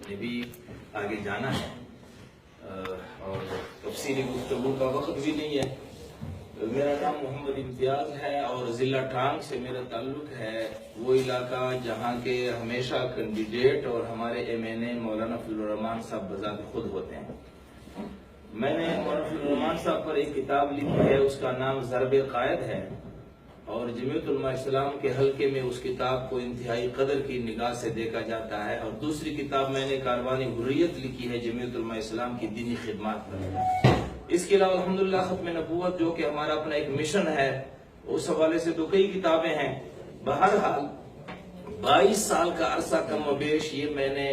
نے بھی آگے جانا ہے اور تفصیلی گفتگو کا وقت بھی نہیں ہے. میرا نام محمد امتیاز ہے اور ضلع ٹانگ سے میرا تعلق ہے. وہ علاقہ جہاں کے ہمیشہ کینڈیڈیٹ اور ہمارے MNA مولانا فضل الرحمان صاحب بذات خود ہوتے ہیں. میں نے مولانا فضل الرحمان صاحب پر ایک کتاب لکھی ہے، اس کا نام ضرب قائد ہے، اور جمعیت علماء اسلام کے حلقے میں اس کتاب کو انتہائی قدر کی نگاہ سے دیکھا جاتا ہے. اور دوسری کتاب میں نے کاروان حریت لکھی ہے جمعیت علماء اسلام کی دینی خدمات پر. اس کے علاوہ الحمدللہ ختم نبوت جو کہ ہمارا اپنا ایک مشن ہے، اس حوالے سے تو کئی کتابیں ہیں. بہرحال 22 سال کا عرصہ کم و بیش یہ میں نے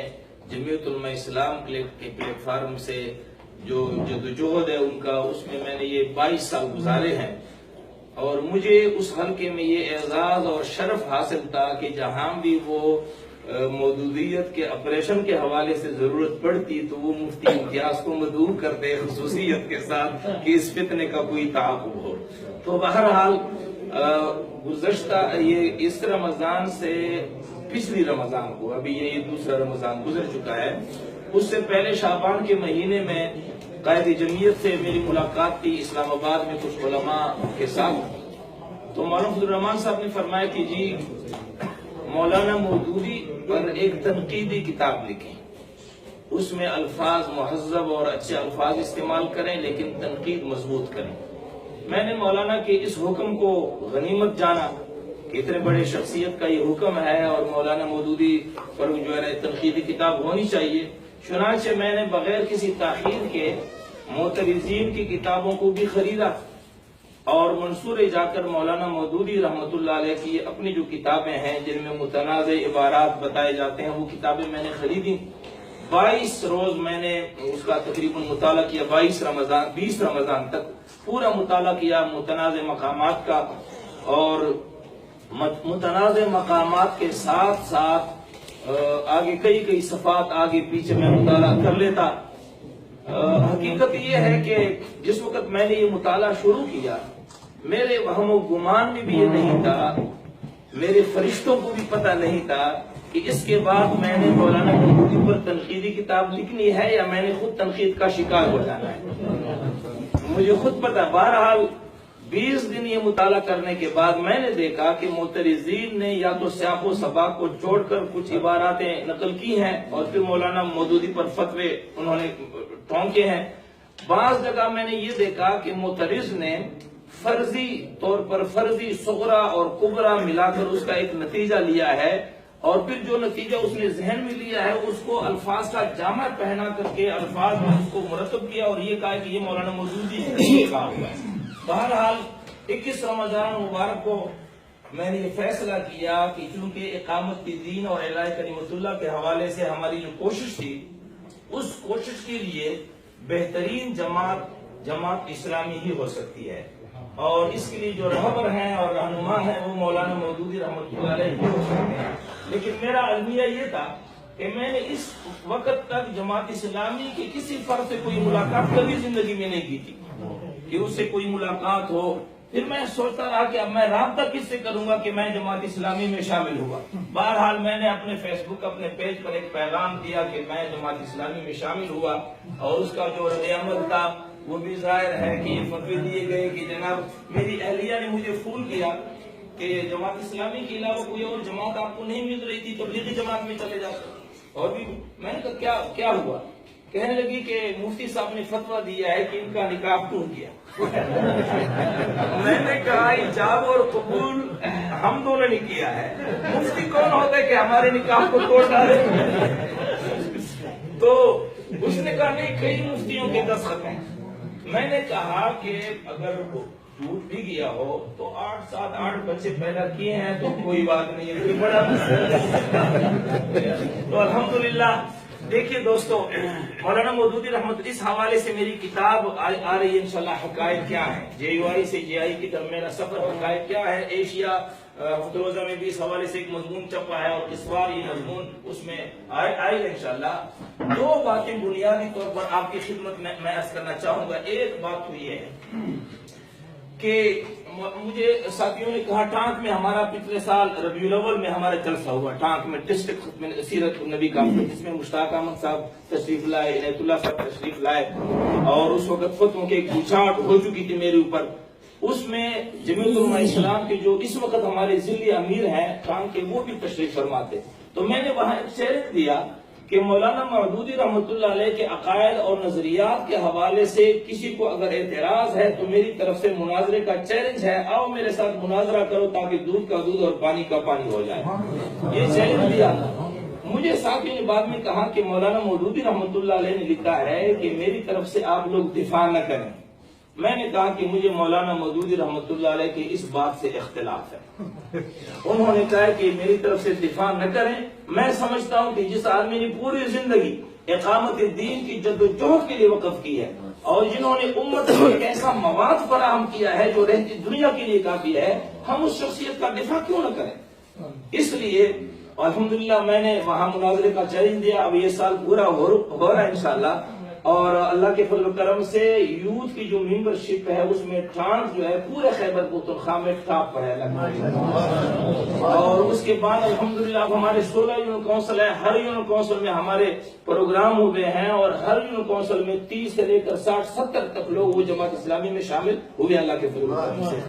جمعیت علماء اسلام کے پلیٹ فارم سے جو جدوجہد ہے ان کا، اس میں نے یہ 22 سال گزارے ہیں. اور مجھے اس حلقے میں یہ اعزاز اور شرف حاصل تھا کہ جہاں بھی وہ مودودیت کے آپریشن کے حوالے سے ضرورت پڑتی تو وہ مفتی امتیاز کو مدعو کرتے خصوصیت کے ساتھ کہ اس فتنے کا کوئی تعاقب ہو. تو بہرحال گزشتہ یہ اس رمضان سے پچھلی رمضان کو، ابھی یہ دوسرا رمضان گزر چکا ہے، اس سے پہلے شعبان کے مہینے میں قائد جمعیت سے میری ملاقات تھی اسلام آباد میں کچھ علماء کے ساتھ. تو مولانا فضل الرحمان صاحب نے فرمایا کہ جی مولانا مودودی پر ایک تنقیدی کتاب لکھیں، اس میں الفاظ مہذب اور اچھے الفاظ استعمال کریں لیکن تنقید مضبوط کریں. میں نے مولانا کے اس حکم کو غنیمت جانا کہ اتنے بڑے شخصیت کا یہ حکم ہے اور مولانا مودودی پر جو ہے تنقیدی کتاب ہونی چاہیے. چنانچہ میں نے بغیر کسی تاخیر کے معترضین کی کتابوں کو بھی خریدا اور منصورے جا کر مولانا مودودی رحمت اللہ علیہ کی اپنی جو کتابیں ہیں جن میں متنازع عبارات بتائے جاتے ہیں وہ کتابیں میں نے خریدی. 22 روز میں نے اس کا تقریباً مطالعہ کیا. 20 رمضان تک پورا مطالعہ کیا متنازع مقامات کا، اور متنازع مقامات کے ساتھ ساتھ آگے کئی صفحات آگے پیچھے میں مطالعہ کر لیتا. حقیقت یہ ہے کہ جس وقت میں نے یہ مطالعہ شروع کیا میرے وہم و گمان میں بھی یہ نہیں تھا، میرے فرشتوں کو بھی پتہ نہیں تھا کہ اس کے بعد میں نے مولانا مودودی پر تنقیدی کتاب لکھنی ہے یا میں نے خود تنقید کا شکار ہو جانا ہے. مجھے خود پتہ. بہرحال 20 دن یہ مطالعہ کرنے کے بعد میں نے دیکھا کہ معترضین نے یا تو سیاق و سباق کو چھوڑ کر کچھ عباراتیں نقل کی ہیں اور پھر مولانا مودودی پر فتوے انہوں نے ٹھونکے ہیں. بعض جگہ میں نے یہ دیکھا کہ معترض نے فرضی طور پر فرضی صغرا اور کبرا ملا کر اس کا ایک نتیجہ لیا ہے، اور پھر جو نتیجہ اس نے ذہن میں لیا ہے اس کو الفاظ کا جامع پہنا کر کے الفاظ میں اس کو مرتب کیا اور یہ کہا کہ یہ مولانا مودودی نے کہا ہوا ہے. بہرحال 21 رمضان مبارک کو میں نے یہ فیصلہ کیا کہ چونکہ اقامت دین اور اعلاء کلمت اللہ کے حوالے سے ہماری جو کوشش تھی اس کوشش کے لیے بہترین جماعت اسلامی ہی ہو سکتی ہے، اور اس کے لیے جو رہبر ہیں اور رہنما ہیں وہ مولانا مودودی رحمۃ اللہ علیہ ہی ہو سکتے ہیں. لیکن میرا المیہ یہ تھا کہ میں نے اس وقت تک جماعت اسلامی کے کسی فرد سے کوئی ملاقات کبھی زندگی میں نہیں کی تھی کہ اس سے کوئی ملاقات ہو. پھر میں سوچتا رہا کہ اب میں رابطہ کس سے کروں گا کہ میں جماعت اسلامی میں شامل ہوا. بہرحال میں نے اپنے فیس بک اپنے پیج پر ایک پیغام دیا کہ میں جماعت اسلامی میں شامل ہوا، اور اس کا جو رد عمل تھا وہ بھی ظاہر ہے کہ یہ فتوے دیے گئے کہ جناب میری اہلیہ نے مجھے فون کیا کہ جماعت اسلامی کے علاوہ کوئی اور جماعت آپ کو نہیں مل رہی تھی تو تبلیغی جماعت میں چلے جاتے. اور بھی میں نے کہا کیا ہوا؟ کہنے لگی کہ مفتی صاحب نے فتویٰ دیا ہے کہ ان کا نکاح ٹوٹ گیا. میں نے کہا ایجاب اور قبول ہم دونوں نے کیا ہے، مفتی کون ہوتا ہے کہ ہمارے نکاح کو توڑ ڈالے؟ تو اس نے کہا نہیں کئی مفتیوں کے دستخط ہیں. میں نے کہا کہ اگر وہ ٹوٹ بھی گیا ہو تو 8 بچے پیدا کیے ہیں تو کوئی بات نہیں ہے، کوئی بڑا تو الحمدللہ. دیکھیے دوستو، مولانا مودودی رحمت اس حوالے سے میری کتاب آ رہی ہے انشاءاللہ. حقائق کیا ہے، JUI سے GI کی طرف میرا سفر حقائق کیا ہے. ایشیا فروزہ میں بھی اس حوالے سے ایک مضمون چھپا ہے اور اس بار یہ مضمون اس میں آئے گا انشاءاللہ. 2 باتیں بنیادی طور پر آپ کی خدمت میں عرض کرنا چاہوں گا. ایک بات تو یہ ہے کہ مجھے ساتھیوں نے کہا ٹانک میں ہمارا پچھلے سال ربیع الاول میں ہمارا جلسہ ہوا ٹانک میں ڈسٹرکٹ ختم سیرت النبی کا، جس میں مشتاق احمد صاحب تشریف لائے، عنایت اللہ صاحب تشریف لائے، اور اس وقت فتووں کی ایک بچھاٹ ہو چکی تھی میرے اوپر۔ اس میں جمیعت علماء اسلام کے جو اس وقت ہمارے ضلعی امیر ہیں ٹانک کے، وہ بھی تشریف فرماتے۔ تو میں نے وہاں ایک چیلنج دیا کہ مولانا مودودی رحمۃ اللہ علیہ کے عقائد اور نظریات کے حوالے سے کسی کو اگر اعتراض ہے تو میری طرف سے مناظرے کا چیلنج ہے، آؤ میرے ساتھ مناظرہ کرو تاکہ دودھ کا دودھ اور پانی کا پانی ہو جائے۔ یہ چیلنج دیا تھا۔ مجھے ساتھیوں نے بعد میں کہا کہ مولانا مودودی رحمۃ اللہ علیہ نے لکھا ہے کہ میری طرف سے آپ لوگ دفاع نہ کریں۔ میں نے کہا کہ مجھے مولانا مودودی رحمۃ اللہ علیہ کے اس بات سے اختلاف ہے۔ انہوں نے کہا کہ میری طرف سے دفاع نہ کریں۔ میں سمجھتا ہوں کہ جس آدمی نے پوری زندگی اقامت الدین کی جدوجہد کے لیے وقف کی ہے، اور جنہوں نے امت کو ایک ایسا مواد فراہم کیا ہے جو رہتی دنیا کے لیے کافی ہے، ہم اس شخصیت کا دفاع کیوں نہ کریں؟ اس لیے الحمدللہ میں نے وہاں مناظرے کا چیلنج دیا۔ اب یہ سال پورا ہو رہا ہے انشاءاللہ، اور اللہ کے فضل و کرم سے یوتھ کی جو ممبرشپ ہے اس میں ٹانک جو ہے پورے خیبر پختونخوا میں ٹاپ پر ہے، اور اس کے بعد الحمدللہ اب ہمارے 16 یونٹ کونسل ہیں۔ ہر یونٹ کونسل میں ہمارے پروگرام ہوئے ہیں، اور ہر یونٹ کونسل میں 30 سے لے کر 60-70 تک لوگ وہ جماعت اسلامی میں شامل ہوئے اللہ کے فضل و کرم سے۔